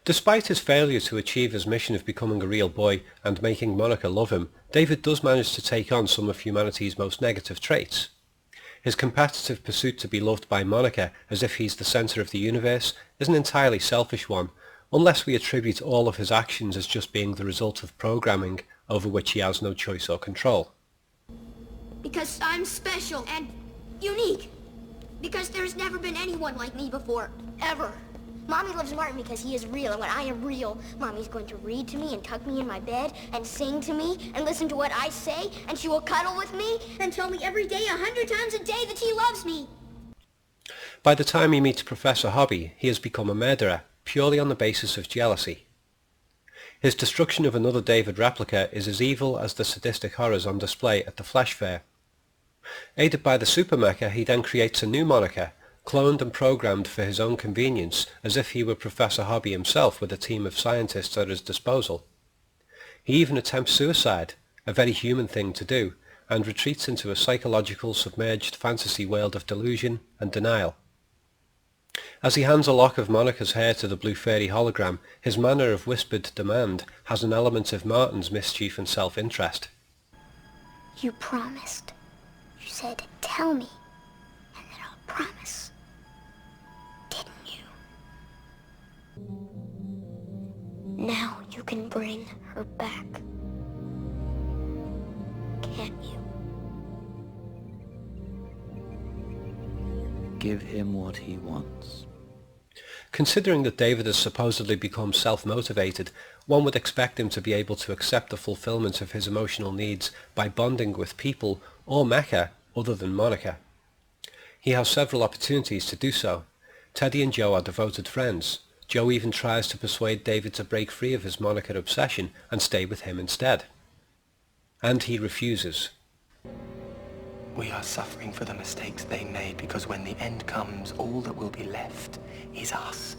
Despite his failure to achieve his mission of becoming a real boy and making Monica love him, David does manage to take on some of humanity's most negative traits. His competitive pursuit to be loved by Monica as if he's the centre of the universe is an entirely selfish one, unless we attribute all of his actions as just being the result of programming over which he has no choice or control. Because I'm special and unique. Because there's never been anyone like me before, ever. Mommy loves Martin because he is real, and when I am real, Mommy's going to read to me and tuck me in my bed and sing to me and listen to what I say, and she will cuddle with me and tell me every day 100 times a day that she loves me. By the time he meets Professor Hobby, he has become a murderer, purely on the basis of jealousy. His destruction of another David replica is as evil as the sadistic horrors on display at the Flesh Fair. Aided by the Super Mecha, he then creates a new Monica, cloned and programmed for his own convenience as if he were Professor Hobby himself with a team of scientists at his disposal. He even attempts suicide, a very human thing to do, and retreats into a psychological submerged fantasy world of delusion and denial. As he hands a lock of Monica's hair to the Blue Fairy hologram, his manner of whispered demand has an element of Martin's mischief and self-interest. You promised. You said, tell me, and then I'll promise. Didn't you? Now you can bring her back. Can't you? Give him what he wants. Considering that David has supposedly become self-motivated, one would expect him to be able to accept the fulfillment of his emotional needs by bonding with people or mecha other than Monica. He has several opportunities to do so. Teddy and Joe are devoted friends. Joe even tries to persuade David to break free of his Monica obsession and stay with him instead. And he refuses. We are suffering for the mistakes they made because when the end comes, all that will be left is us.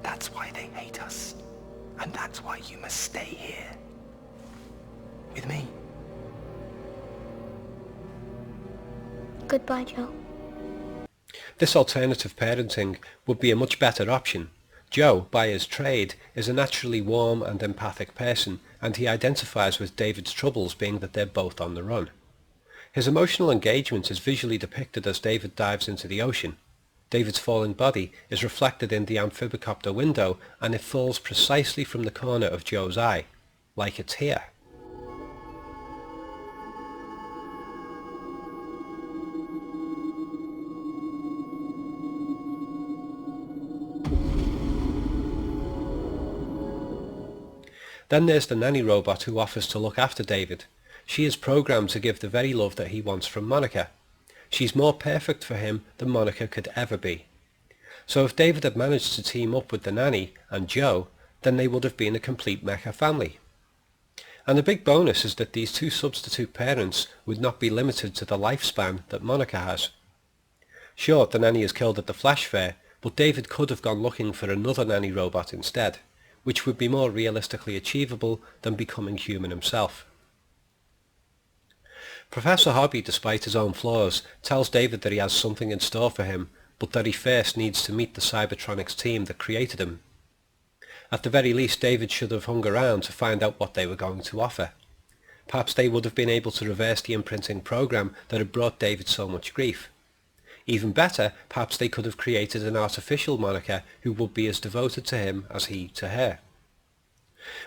That's why they hate us. And that's why you must stay here. With me. Goodbye, Joe. This alternative parenting would be a much better option. Joe, by his trade, is a naturally warm and empathic person, and he identifies with David's troubles being that they're both on the run. His emotional engagement is visually depicted as David dives into the ocean. David's falling body is reflected in the amphibicopter window, and it falls precisely from the corner of Joe's eye, like it's here. Then there's the nanny robot who offers to look after David. She is programmed to give the very love that he wants from Monica. She's more perfect for him than Monica could ever be. So if David had managed to team up with the nanny and Joe, then they would have been a complete mecha family. And the big bonus is that these two substitute parents would not be limited to the lifespan that Monica has. Sure, the nanny is killed at the Flesh Fair, but David could have gone looking for another nanny robot instead, which would be more realistically achievable than becoming human himself. Professor Hobby, despite his own flaws, tells David that he has something in store for him, but that he first needs to meet the Cybertronics team that created him. At the very least, David should have hung around to find out what they were going to offer. Perhaps they would have been able to reverse the imprinting program that had brought David so much grief. Even better, perhaps they could have created an artificial Monica who would be as devoted to him as he to her.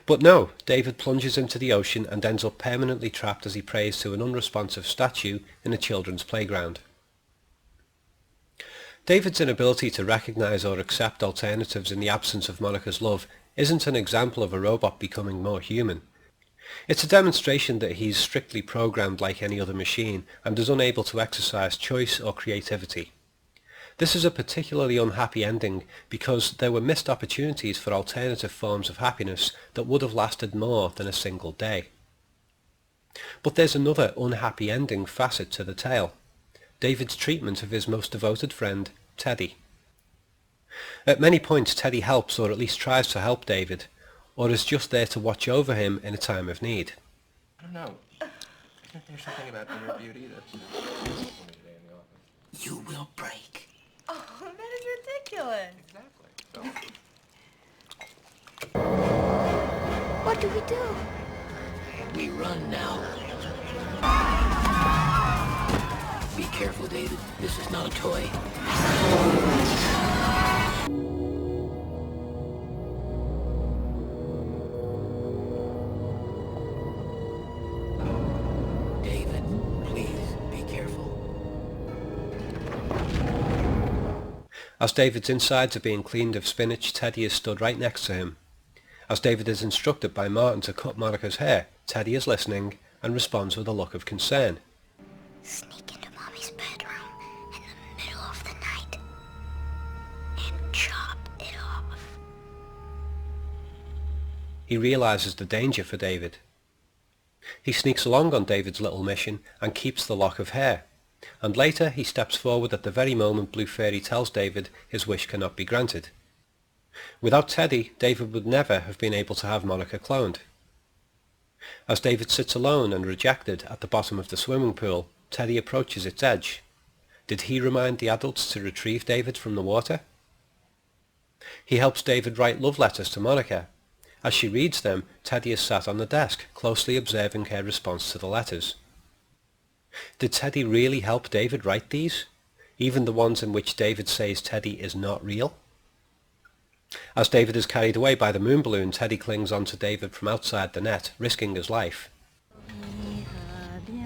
But no, David plunges into the ocean and ends up permanently trapped as he prays to an unresponsive statue in a children's playground. David's inability to recognise or accept alternatives in the absence of Monica's love isn't an example of a robot becoming more human. It's a demonstration that he's strictly programmed like any other machine and is unable to exercise choice or creativity. This is a particularly unhappy ending because there were missed opportunities for alternative forms of happiness that would have lasted more than a single day. But there's another unhappy ending facet to the tale: David's treatment of his most devoted friend, Teddy. At many points Teddy helps, or at least tries to help David, or is just there to watch over him in a time of need. I don't know. There's something about inner beauty that... You will break. Oh, that is ridiculous. Exactly. So... What do we do? We run now. Be careful, David. This is not a toy. David, please, be careful. As David's insides are being cleaned of spinach, Teddy is stood right next to him. As David is instructed by Martin to cut Monica's hair, Teddy is listening and responds with a look of concern. Sneak into Mommy's bedroom in the middle of the night and chop it off. He realizes the danger for David. He sneaks along on David's little mission and keeps the lock of hair, and later he steps forward at the very moment Blue Fairy tells David his wish cannot be granted. Without Teddy, David would never have been able to have Monica cloned. As David sits alone and rejected at the bottom of the swimming pool, Teddy approaches its edge. Did he remind the adults to retrieve David from the water? He helps David write love letters to Monica. As she reads them, Teddy is sat on the desk, closely observing her response to the letters. Did Teddy really help David write these? Even the ones in which David says Teddy is not real? As David is carried away by the moon balloon, Teddy clings onto David from outside the net, risking his life.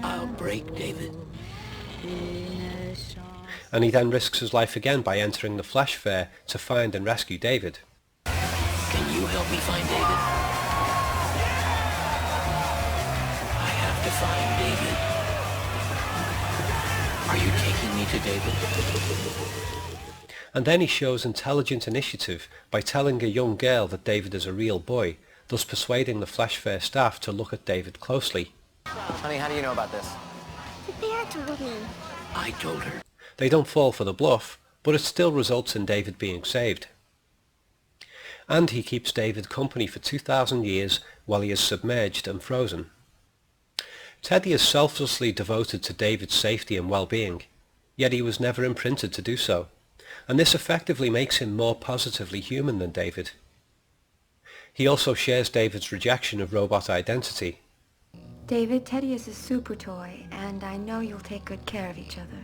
I'll break, David. And he then risks his life again by entering the flash fair to find and rescue David. Can you help me find David? I have to find David. Are you taking me to David? And then he shows intelligent initiative by telling a young girl that David is a real boy, thus persuading the Flash Fair staff to look at David closely. Honey, how do you know about this? The bear told me. I told her. They don't fall for the bluff, but it still results in David being saved. And he keeps David company for 2,000 years while he is submerged and frozen. Teddy is selflessly devoted to David's safety and well-being, yet he was never imprinted to do so, and this effectively makes him more positively human than David. He also shares David's rejection of robot identity. David, Teddy is a super toy, and I know you'll take good care of each other.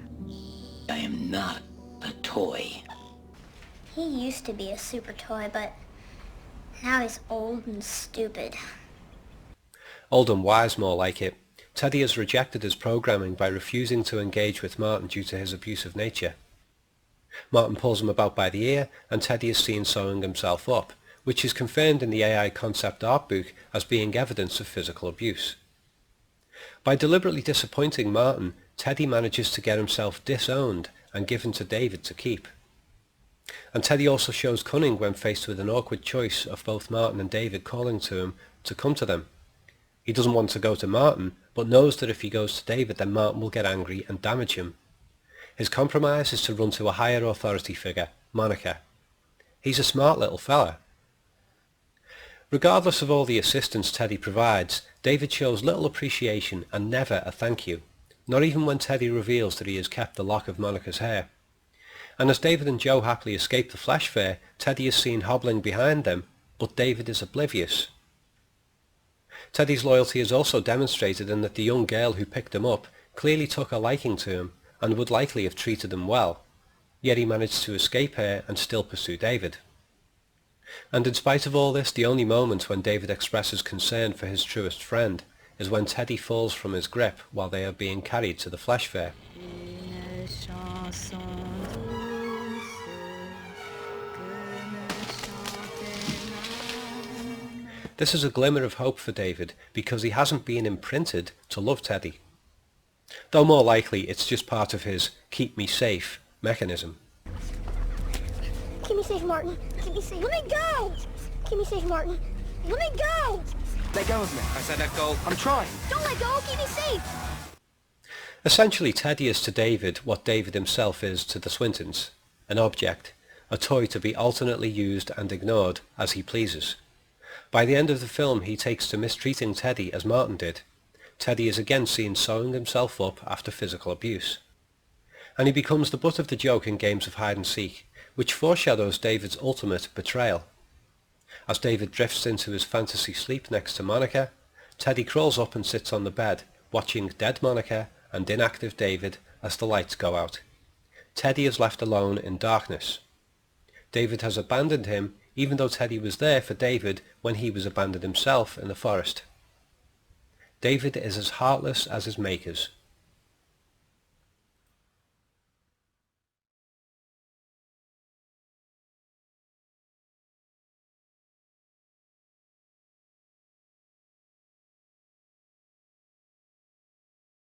I am not a toy. He used to be a super toy, but now he's old and stupid. Old and wise, more like it. Teddy has rejected his programming by refusing to engage with Martin due to his abusive nature. Martin pulls him about by the ear, and Teddy is seen sewing himself up, which is confirmed in the AI concept art book as being evidence of physical abuse. By deliberately disappointing Martin, Teddy manages to get himself disowned and given to David to keep. And Teddy also shows cunning when faced with an awkward choice of both Martin and David calling to him to come to them. He doesn't want to go to Martin, but knows that if he goes to David, then Martin will get angry and damage him. His compromise is to run to a higher authority figure, Monica. He's a smart little fella. Regardless of all the assistance Teddy provides, David shows little appreciation and never a thank you, not even when Teddy reveals that he has kept the lock of Monica's hair. And as David and Joe happily escape the Flash Fair, Teddy is seen hobbling behind them, but David is oblivious. Teddy's loyalty is also demonstrated in that the young girl who picked him up clearly took a liking to him and would likely have treated him well, yet he managed to escape her and still pursue David. And in spite of all this, the only moment when David expresses concern for his truest friend is when Teddy falls from his grip while they are being carried to the Flash Fair. This is a glimmer of hope for David because he hasn't been imprinted to love Teddy. Though more likely it's just part of his keep me safe mechanism. Keep me safe, Martin. Keep me safe. Let me go! Keep me safe, Martin. Let me go! Let go of me. I said let go. I'm trying. Don't let go. Keep me safe. Essentially, Teddy is to David what David himself is to the Swintons, an object, a toy to be alternately used and ignored as he pleases. By the end of the film, he takes to mistreating Teddy as Martin did. Teddy is again seen sewing himself up after physical abuse. And he becomes the butt of the joke in games of hide and seek, which foreshadows David's ultimate betrayal. As David drifts into his fantasy sleep next to Monica, Teddy crawls up and sits on the bed, watching dead Monica and inactive David as the lights go out. Teddy is left alone in darkness. David has abandoned him, even though Teddy was there for David when he was abandoned himself in the forest. David is as heartless as his makers.